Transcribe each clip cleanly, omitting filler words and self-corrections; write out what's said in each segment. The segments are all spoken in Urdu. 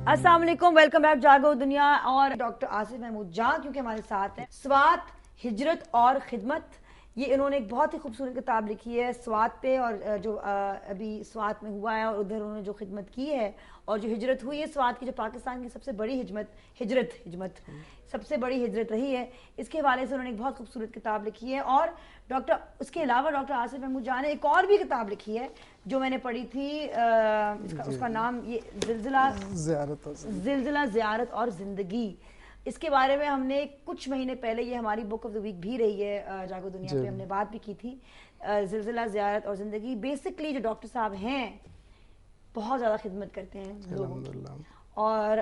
السلام علیکم، ویلکم بیک جاگو دنیا. اور ڈاکٹر آصف محمود جان کیونکہ ہمارے ساتھ ہیں. سوات، ہجرت اور خدمت، یہ انہوں نے ایک بہت ہی خوبصورت کتاب لکھی ہے سوات پہ، اور جو ابھی سوات میں ہوا ہے اور ادھر انہوں نے جو خدمت کی ہے اور جو ہجرت ہوئی ہے سوات کی، جو پاکستان کی سب سے بڑی ہجرت سب سے بڑی ہجرت رہی ہے، اس کے حوالے سے انہوں نے ایک بہت خوبصورت کتاب لکھی ہے. اور اس کے علاوہ ڈاکٹر آصف محمود جان نے ایک اور بھی کتاب لکھی ہے جو میں نے پڑھی تھی، اس کا نام یہ زلزلہ، زیارت اور زندگی. اس کے بارے میں ہم نے کچھ مہینے پہلے، یہ ہماری بک آف دا ویک بھی رہی ہے جاگو دنیا پہ، ہم نے بات بھی کی تھی. زلزلہ، زیارت اور زندگی، بیسکلی جو ڈاکٹر صاحب ہیں بہت زیادہ خدمت کرتے ہیں لوگوں کی. اور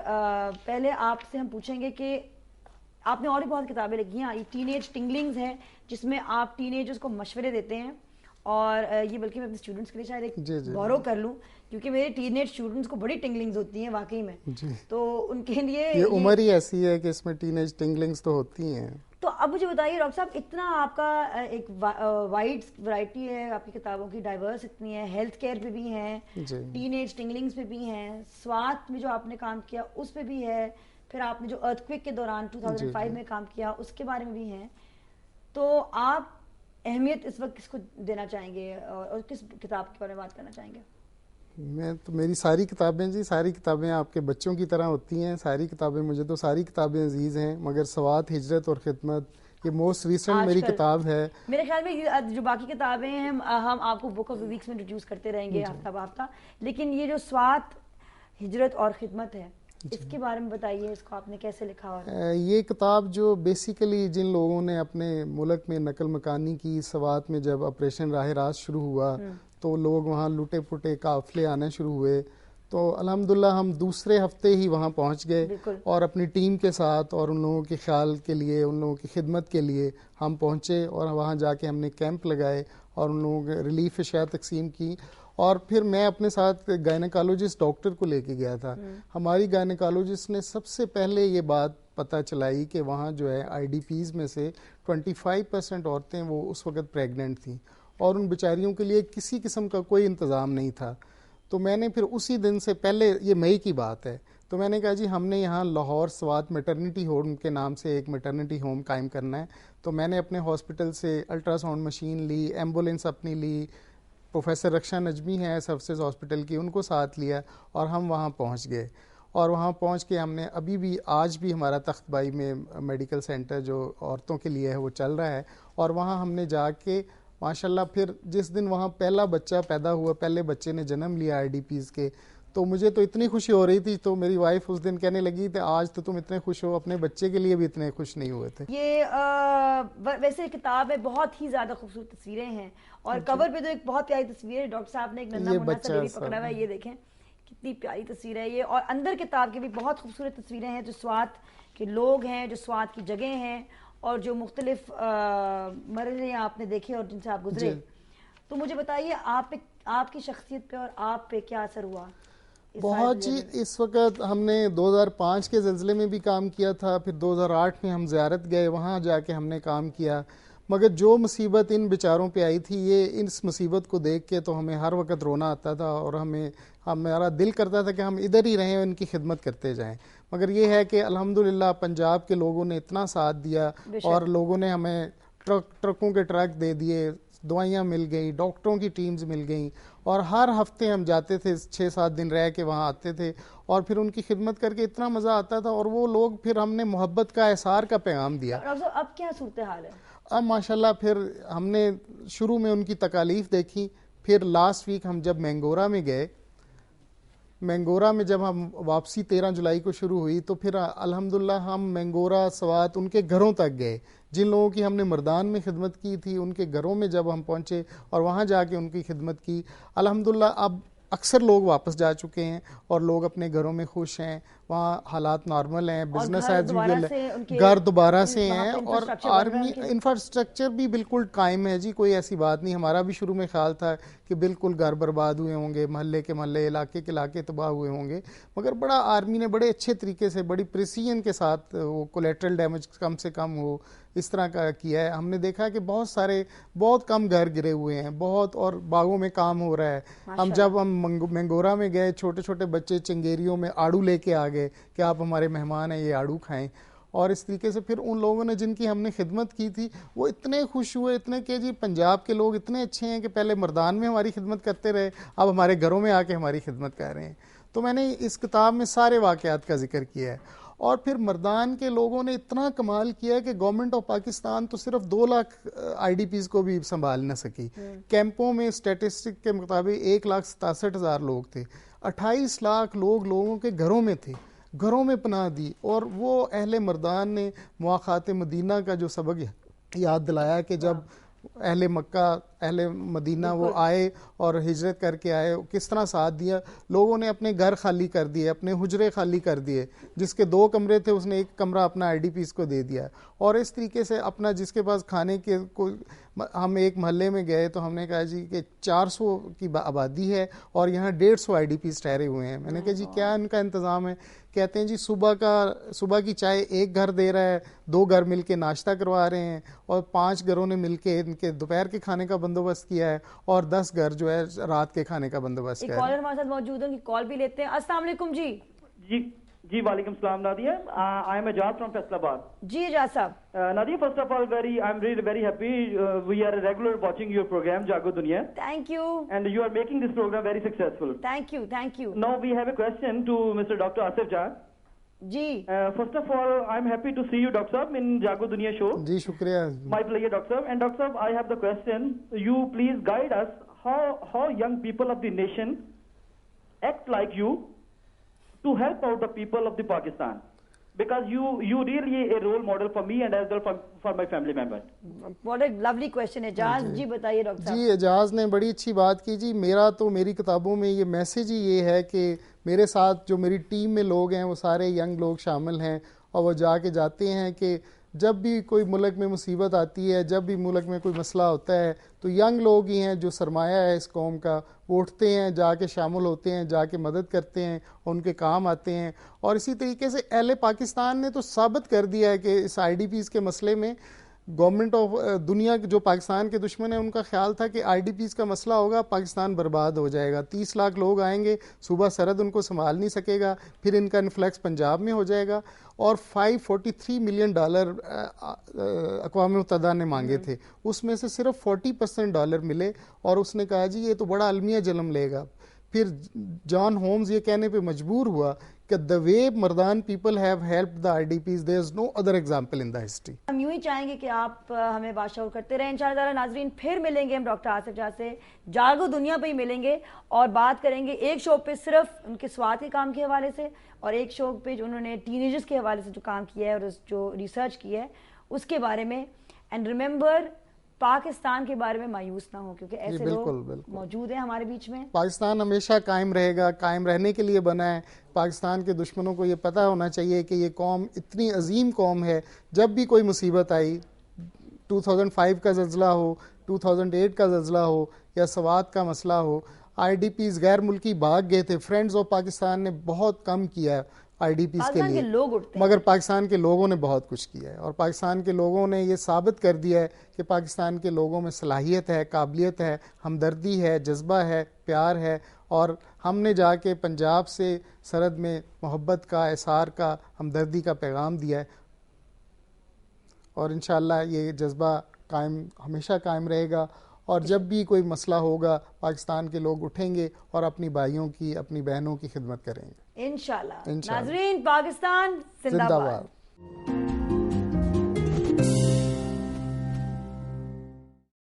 پہلے آپ سے ہم پوچھیں گے کہ آپ نے اور بھی بہت کتابیں لکھی ہیں. یہ ٹین ایج ٹنگلنگز ہیں جس میں آپ ٹین ایجرز کو مشورے دیتے ہیں، اور یہ بلکہ میں اپنے اسٹوڈنٹس کے لیے شاید ایک بورو کر لوں، کیونکہ میرے ٹین ایج اسٹوڈنٹس کو بڑی ٹنگلنگز ہوتی ہیں واقعی میں. تو ان کے لیے یہ عمر ہی ایسی ہے کہ اس میں ٹین ایج ٹنگلنگز تو ہوتی ہیں. تو اب مجھے بتائیے ڈاکٹر صاحب، اتنا آپ کا ایک وائڈ ورائٹی ہے آپ کی کتابوں کی، ڈائیورس اتنی ہے، ہیلتھ کیئر پہ بھی ہیں، ٹین ایج ٹنگلنگز پہ بھی ہیں، سوات میں جو آپ نے کام کیا اس پہ بھی ہے، پھر آپ نے جو ارتھ کوئک کے دوران 2005 میں کام کیا اس کے بارے میں بھی ہیں. تو آپ اہمیت اس وقت کس کو دینا چاہیں گے اور کس کتاب کے بارے میں بات کرنا چاہیں گے؟ میں تو میری ساری کتابیں آپ کے بچوں کی طرح ہوتی ہیں. ساری کتابیں، مجھے تو ساری کتابیں عزیز ہیں، مگر سوات، ہجرت اور خدمت یہ موسٹ ریسنٹ میری کتاب ہے. میرے خیال میں جو باقی کتابیں ہیں ہم آپ کو بک آف دی ویکس میں انٹروڈیوس کرتے رہیں گے ہفتہ بہ ہفتہ، لیکن یہ جو سوات، ہجرت اور خدمت ہے اس کے بارے میں بتائیے، اس کو آپ نے کیسے لکھا؟ اور یہ کتاب جو بیسیکلی جن لوگوں نے اپنے ملک میں نقل مکانی کی، سوات میں جب آپریشن راہ راست شروع ہوا تو لوگ وہاں لٹے پٹے قافلے آنے شروع ہوئے، تو الحمدللہ ہم دوسرے ہفتے ہی وہاں پہنچ گئے اور اپنی ٹیم کے ساتھ اور ان لوگوں کے خیال کے لیے، ان لوگوں کی خدمت کے لیے ہم پہنچے، اور وہاں جا کے ہم نے کیمپ لگائے اور ان لوگوں کے ریلیف اشیاء تقسیم کی. اور پھر میں اپنے ساتھ گائنیکالوجسٹ ڈاکٹر کو لے کے گیا تھا. ہماری گائنیکالوجسٹ نے سب سے پہلے یہ بات پتہ چلائی کہ وہاں جو ہے آئی ڈی پیز میں سے 25% عورتیں وہ اس وقت پریگننٹ تھیں، اور ان بیچاریوں کے لیے کسی قسم کا کوئی انتظام نہیں تھا. تو میں نے پھر اسی دن سے پہلے، یہ مئی کی بات ہے، تو میں نے کہا جی ہم نے یہاں لاہور سوات میٹرنٹی ہوم کے نام سے ایک میٹرنٹی ہوم قائم کرنا ہے. تو میں نے اپنے ہاسپٹل سے الٹرا ساؤنڈ مشین لی، ایمبولینس اپنی لی، پروفیسر رکشا نجمی ہیں سروسز ہاسپٹل کی، ان کو ساتھ لیا اور ہم وہاں پہنچ گئے. اور وہاں پہنچ کے ہم نے ابھی بھی، آج بھی ہمارا تخت بائی میں میڈیکل سینٹر جو عورتوں کے لیے ہے وہ چل رہا ہے. اور وہاں ہم نے جا کے ماشاءاللہ پھر جس دن وہاں پہلا بچہ پیدا ہوا، پہلے بچے نے جنم لیا آئی ڈی پیز کے، تو مجھے تو اتنی خوشی ہو رہی تھی. تو میری وائف اس دن کہنے لگی کہ آج تو تم اتنے خوش ہو، اپنے بچے کے لیے بھی اتنے خوش نہیں ہوئے تھے. یہ ویسے کتاب ہے، بہت ہی زیادہ خوبصورت تصویریں ہیں، اور کور پہ تو ایک بہت پیاری تصویر ہے، ڈاکٹر صاحب نے ایک ننھا منا سا بیبی پکڑا ہوا ہے، یہ دیکھیں کتنی پیاری تصویر ہے یہ. اور اندر کتاب کی بھی بہت خوبصورت تصویریں ہیں، جو سوات کے لوگ ہیں، جو سوات کی جگہیں ہیں، اور جو مختلف مرحلے آپ نے دیکھے اور جن سے آپ گزرے. تو مجھے بتائیے آپ کی شخصیت پہ اور آپ پہ کیا اثر ہوا؟ بہت جی، اس وقت ہم نے 2005 کے زلزلے میں بھی کام کیا تھا، پھر 2008 میں ہم زیارت گئے، وہاں جا کے ہم نے کام کیا. مگر جو مصیبت ان بیچاروں پہ آئی تھی، یہ اس مصیبت کو دیکھ کے تو ہمیں ہر وقت رونا آتا تھا، اور ہمارا دل کرتا تھا کہ ہم ادھر ہی رہیں، ان کی خدمت کرتے جائیں. مگر یہ ہے کہ الحمدللہ پنجاب کے لوگوں نے اتنا ساتھ دیا، اور لوگوں نے ہمیں ٹرکوں کے ٹرک دے دیے، دوائیاں مل گئیں، ڈاکٹروں کی ٹیمز مل گئیں، اور ہر ہفتے ہم جاتے تھے، 6-7 دن رہ کے وہاں آتے تھے، اور پھر ان کی خدمت کر کے اتنا مزہ آتا تھا. اور وہ لوگ پھر ہم نے محبت کا، احسار کا پیغام دیا. اب کیا صورتحال ہے؟ اب ماشاءاللہ پھر ہم نے شروع میں ان کی تکالیف دیکھی. پھر لاسٹ ویک ہم جب مینگورا میں گئے، مینگورا میں جب ہم واپسی 13 جولائی کو شروع ہوئی، تو پھر الحمدللہ ہم مینگورا سوات ان کے گھروں تک گئے. جن لوگوں کی ہم نے مردان میں خدمت کی تھی، ان کے گھروں میں جب ہم پہنچے اور وہاں جا کے ان کی خدمت کی، الحمدللہ اب اکثر لوگ واپس جا چکے ہیں اور لوگ اپنے گھروں میں خوش ہیں، وہاں حالات نارمل ہیں، بزنس ایز یوزول ہے، گھر دوبارہ سے ہیں، اور آرمی انفراسٹرکچر بھی بالکل قائم ہے جی، کوئی ایسی بات نہیں. ہمارا بھی شروع میں خیال تھا کہ بالکل گھر برباد ہوئے ہوں گے، محلے کے محلے، علاقے کے علاقے تباہ ہوئے ہوں گے، مگر بڑا آرمی نے بڑے اچھے طریقے سے، بڑی پریسیجن کے ساتھ وہ کولیٹرل ڈیمیج کم سے کم ہو، اس طرح کا کیا ہے. ہم نے دیکھا کہ بہت کم گھر گرے ہوئے ہیں، بہت، اور باغوں میں کام ہو رہا ہے. جب ہم مینگورا میں گئے، چھوٹے چھوٹے بچے چنگیریوں میں آڑو لے کے آ گئے کہ آپ ہمارے مہمان ہیں, یہ آڑو کھائیں. اور اس طریقے سے پھر ان لوگوں نے جن کی ہم نے خدمت کی تھی وہ اتنے خوش ہوئے, اتنے کہ جی پنجاب کے لوگ اتنے اچھے ہیں کہ پہلے مردان میں ہماری خدمت کرتے رہے, اب ہمارے گھروں میں آ کے ہماری خدمت کر رہے ہیں. تو میں نے اس کتاب میں سارے واقعات کا ذکر کیا ہے. اور پھر مردان کے لوگوں نے اتنا کمال کیا کہ گورنمنٹ آف پاکستان تو صرف 2 لاکھ آئی ڈی پیز کو بھی سنبھال نہ سکی. کیمپوں میں اسٹیٹسٹک کے مطابق 1,67,000 لوگ تھے, 28 لاکھ لوگوں کے گھروں میں تھے, گھروں میں پناہ دی. اور وہ اہل مردان نے مواخات مدینہ کا جو سبق یاد دلایا کہ جب اہل مکہ اہل مدینہ وہ آئے اور ہجرت کر کے آئے, کس طرح ساتھ دیا. لوگوں نے اپنے گھر خالی کر دیے, اپنے حجرے خالی کر دیے, جس کے 2 کمرے تھے اس نے 1 کمرہ اپنا آئی ڈی پیز کو دے دیا. اور اس طریقے سے اپنا جس کے پاس کھانے کے ہم ایک محلے میں گئے تو ہم نے کہا جی کہ 400 کی آبادی ہے اور یہاں 150 آئی ڈی پیز ٹھہرے ہوئے ہیں. میں نے کہا جی کیا ان کا انتظام ہے؟ کہتے ہیں جی صبح کی چائے ایک گھر دے رہا ہے, 2 گھر مل کے ناشتہ کروا رہے ہیں, اور 5 گھروں نے مل کے ان کے دوپہر کے کھانے کا بندوبست کیا ہے, اور 10 گھر جو ہے رات کے کھانے کا بندوبست کیا ہے. ایک کالر ہمارے ساتھ موجود ہیں, کال بھی لیتے ہیں. السلام علیکم. جی وعلیکم السلام Nadia. I am Ajaz from Faisal آباد. جی اجاز صاحب. Nadia, first of all, I'm really very happy. We are regular watching your program, Jago Dunia. Thank you. And you are making this program very successful. Thank you. Now we have a question to Mr. Dr. Asif Jah. G. First of all, I'm happy to see you, Dr. Sahab, in Jago Dunia show. جی شکریہ. My pleasure, Dr. Sahab. And Dr. Sahab, I have the question. You please guide us how young people of the nation act like you to help out the people of the Pakistan, because you really a role model for me and as well for my family members. What a lovely question. اجاز جی بتائیے ڈاکٹر صاحب. جی اجاز نے بڑی اچھی بات کی. جی میری کتابوں میں یہ میسیج ہی یہ ہے کہ میرے ساتھ جو میری ٹیم میں لوگ ہیں وہ سارے ینگ لوگ شامل ہیں, اور وہ جاتے ہیں کہ جب بھی کوئی ملک میں مصیبت آتی ہے, جب بھی ملک میں کوئی مسئلہ ہوتا ہے, تو ینگ لوگ ہی ہیں جو سرمایہ ہے اس قوم کا, وہ اٹھتے ہیں, جا کے شامل ہوتے ہیں, جا کے مدد کرتے ہیں, ان کے کام آتے ہیں. اور اسی طریقے سے اہل پاکستان نے تو ثابت کر دیا ہے کہ اس آئی ڈی پیز کے مسئلے میں گورنمنٹ آف دنیا جو پاکستان کے دشمن ہیں ان کا خیال تھا کہ آئی ڈی پیز کا مسئلہ ہوگا پاکستان برباد ہو جائے گا, 30 لاکھ لوگ آئیں گے, صوبہ سرحد ان کو سنبھال نہیں سکے گا, پھر ان کا انفلیکس پنجاب میں ہو جائے گا. اور $543 ملین اقوام متحدہ نے مانگے تھے, اس میں سے صرف $40% ملے, اور اس نے کہا جی یہ تو بڑا المیہ جنم لے گا. پھر جان ہومز یہ کہنے پہ مجبور ہوا کہ the way Mardan people have helped the IDPs, there is no other example in the history. ہم یوں ہی چاہیں گے کہ آپ ہمیں بادشاہ کرتے رہیں. انشاءاللہ ناظرین پھر ملیں گے ہم ڈاکٹر آصف جاہ سے, جاگو دنیا پہ ہی ملیں گے, اور بات کریں گے ایک شو پہ صرف ان کے سوات کے کام کے حوالے سے, اور ایک شو پہ جو انہوں نے ٹینیجرز کے حوالے سے جو کام کیا ہے اور جو ریسرچ کی ہے اس کے بارے میں. اینڈ ریممبر پاکستان کے بارے میں مایوس نہ ہوں, کیونکہ ایسے لوگ موجود ہیں ہمارے بیچ میں. پاکستان ہمیشہ قائم رہے گا, قائم رہنے کے لیے بنا ہے. پاکستان کے دشمنوں کو یہ پتہ ہونا چاہیے کہ یہ قوم اتنی عظیم قوم ہے. جب بھی کوئی مصیبت آئی, 2005 کا زلزلہ ہو, 2008 کا زلزلہ ہو, یا سوات کا مسئلہ ہو, آئی ڈی پیز غیر ملکی بھاگ گئے تھے. فرینڈز آف پاکستان نے بہت کم کیا ہے آئی ڈی پیز کے لیے, مگر پاکستان کے لوگوں نے بہت کچھ کیا ہے. اور پاکستان کے لوگوں نے یہ ثابت کر دیا ہے کہ پاکستان کے لوگوں میں صلاحیت ہے, قابلیت ہے, ہمدردی ہے, جذبہ ہے, پیار ہے. اور ہم نے جا کے پنجاب سے سرحد میں محبت کا, احسار کا, ہمدردی کا پیغام دیا ہے, اور انشاءاللہ یہ جذبہ ہمیشہ قائم رہے گا. اور جب بھی کوئی مسئلہ ہوگا پاکستان کے لوگ اٹھیں گے اور اپنی بھائیوں کی, اپنی بہنوں کی خدمت کریں گے انشاءاللہ. ناظرین, پاکستان زندہ باد.